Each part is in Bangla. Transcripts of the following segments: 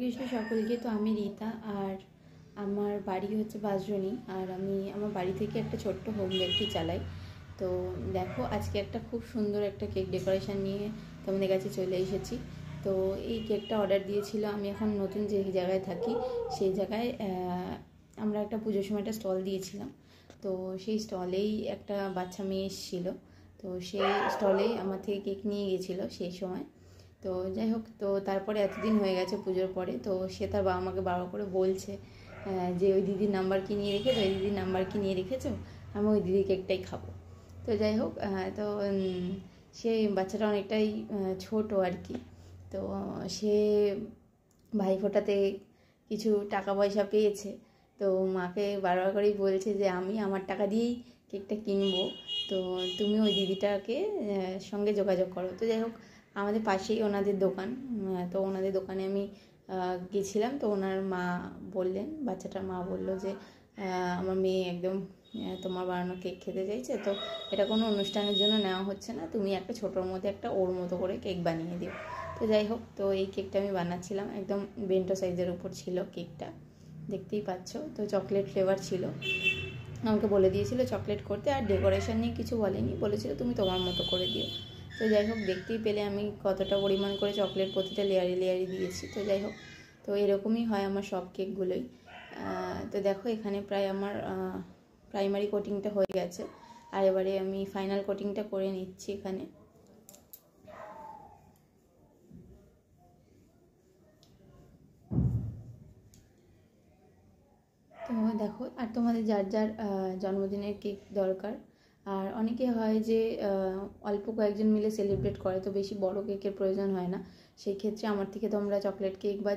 কৃষ্ণ সকলকে। তো আমি রীতা, আর আমার বাড়ি হচ্ছে বাঁশদ্রোণী, আর আমি আমার বাড়ি থেকে একটা ছোট্ট হোম বেকারি চালাই। তো দেখো, আজকে একটা খুব সুন্দর একটা কেক ডেকোরেশন নিয়ে তোমাদের কাছে চলে এসেছি। তো এই কেকটা অর্ডার দিয়েছিল, আমি এখন নতুন যে জায়গায় থাকি সেই জায়গায় আমরা একটা পুজোর সময় একটা স্টল দিয়েছিলাম। তো সেই স্টলেই একটা বাচ্চা মেয়ে এসেছিলো, তো সেই স্টলেই আমার থেকে কেক নিয়ে গেছিলো সেই সময়। তো যাই হোক, তো তারপরে এতদিন হয়ে গেছে পুজোর পরে, তো সে তার বাবা মাকে বারবার করে বলছে যে ওই দিদির নাম্বার কি নিয়ে রেখেছো, ওই দিদির নাম্বার কি নিয়ে রেখেছো, আমি ওই দিদির কেকটাই খাবো। তো যাই হোক, তো সেই বাচ্চাটা অনেকটাই ছোট আর কি। তো সে ভাইফোঁটাতে কিছু টাকা পয়সা পেয়েছে, তো মাকে বারবার করেই বলছে যে আমি আমার টাকা দিয়েই কেকটা কিনবো, তো তুমি ওই দিদিটাকে সঙ্গে যোগাযোগ করো। তো যাই হোক, আমাদের পাশেই ওনাদের দোকান, তো ওনাদের দোকানে আমি গেছিলাম। তো ওনার মা বললেন, বাচ্চাটার মা বলল যে আমার মেয়ে একদম তোমার বানানো কেক খেতে চাইছে, তো এটা কোনো অনুষ্ঠানের জন্য নেওয়া হচ্ছে না, তুমি একটা ছোটোর মধ্যে একটা ওর মতো করে কেক বানিয়ে দিও। তো যাই হোক, তো এই কেকটা আমি বানাচ্ছিলাম, একদম বেন্টো সাইজের উপর ছিল কেকটা, দেখতেই পাচ্ছ। তো চকলেট ফ্লেভার ছিল, আমাকে বলে দিয়েছিল চকলেট করতে, আর ডেকোরেশন নিয়ে কিছু বলেনি, বলেছিল তুমি তোমার মতো করে দিও। তো যাই হোক, দেখতেই পেলে আমি কতটা পরিমাণ করে চকলেট প্রতিটা লেয়ারে লেয়ারে দিয়েছি। তো যাই হোক, তো এরকমই হয় আমার সব কেকগুলোই। তো দেখো, এখানে প্রায় আমার প্রাইমারি কোটিংটা হয়ে গেছে, আর এবারে আমি ফাইনাল কোটিংটা করে নিচ্ছি এখানে। তো দেখো, আর তোমাদের যার যার জন্মদিনের কেক দরকার, আর অনেকে হয় যে অল্প কয়েকজন মিলে সেলিব্রেট করে, তো বেশি বড় কেকের প্রয়োজন হয় না, সেই ক্ষেত্রে আমার থেকে তোমরা চকলেট কেক বা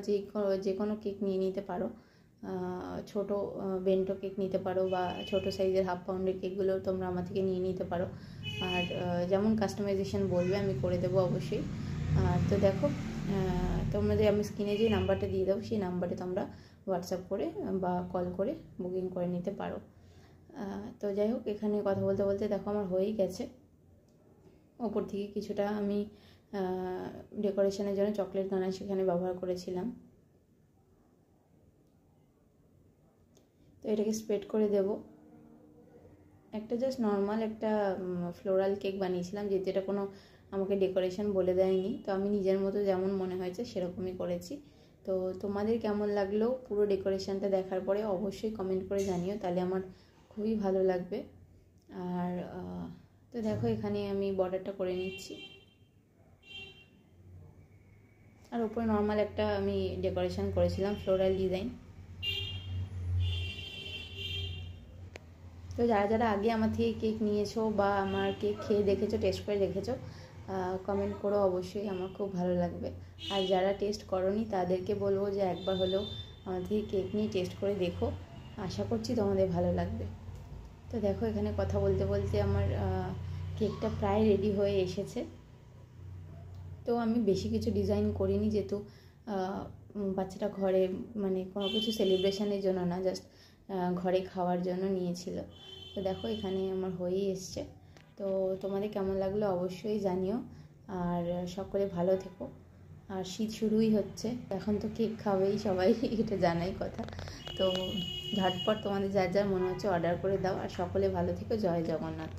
যে কোনো কেক নিয়ে নিতে পারো। ছোট বেন্টো কেক নিতে পারো, বা ছোট সাইজের হাফ পাউন্ডের কেকগুলো তোমরা আমার থেকে নিয়ে নিতে পারো, আর যেমন কাস্টমাইজেশন বলবে আমি করে দেবো অবশ্যই। তো দেখো, তোমাদের আমি স্ক্রিনে যে নাম্বারটা দিয়ে দেবো সেই নাম্বারে তোমরা হোয়াটসঅ্যাপ করে বা কল করে বুকিং করে নিতে পারো। তো যাই হোক, এখানে কথা বলতে বলতে দেখো আমার হয়েই গেছে। ওপর থেকে কিছুটা আমি ডেকোরেশনের জন্য চকলেট গানাশ সেখানে ব্যবহার করেছিলাম। তো এটাকে স্প্রেড করে দেব। একটা জাস্ট নর্মাল একটা ফ্লোরাল কেক বানিয়েছিলাম, যেহেতু এটা কোনো আমাকে ডেকোরেশন বলে দেয়নি, তো আমি নিজের মতো যেমন মনে হয়েছে সেরকমই করেছি। তো তোমাদের কেমন লাগলো পুরো ডেকোরেশনটা দেখার পরে অবশ্যই কমেন্ট করে জানিও, তাহলে আমার খুবই ভালো লাগবে। আর তো দেখো, এখানে আমি বর্ডারটা করে নিচ্ছি, আর উপরে নর্মাল একটা আমি ডেকোরেশন করেছিলাম ফ্লোরাল ডিজাইন। তো যারা যারা আগে আমার থেকে কেক নিয়েছো বা আমার কেক খেয়ে দেখেছো, টেস্ট করে দেখেছো, কমেন্ট করো অবশ্যই, আমার খুব ভালো লাগবে। আর যারা টেস্ট করোনি তাদেরকে বলবো যে একবার হলেও আমার থেকে কেক নিয়ে টেস্ট করে দেখো, আশা করছি তোমাদের ভালো লাগবে। তো দেখো, এখানে কথা বলতে বলতে আমার কেকটা প্রায় রেডি হয়ে এসেছে। তো আমি বেশি কিছু ডিজাইন করিনি, যেহেতু বাচ্চাটা ঘরে মানে কোনো কিছু সেলিব্রেশনের জন্য না, জাস্ট ঘরে খাওয়ার জন্য নিয়েছিল। তো দেখো, এখানে আমার হয়েই এসছে। তো তোমাদের কেমন লাগলো অবশ্যই জানিও, আর সকলে ভালো থেকো। আর শীত শুরুই হচ্ছে, এখন তো কেক খাবেই সবাই, এটা জানাই কথা। তো ঝটপট তোমাদের যার যার মনে হচ্ছে অর্ডার করে দাও, আর সকলে ভালো থেকো। জয় জগন্নাথ।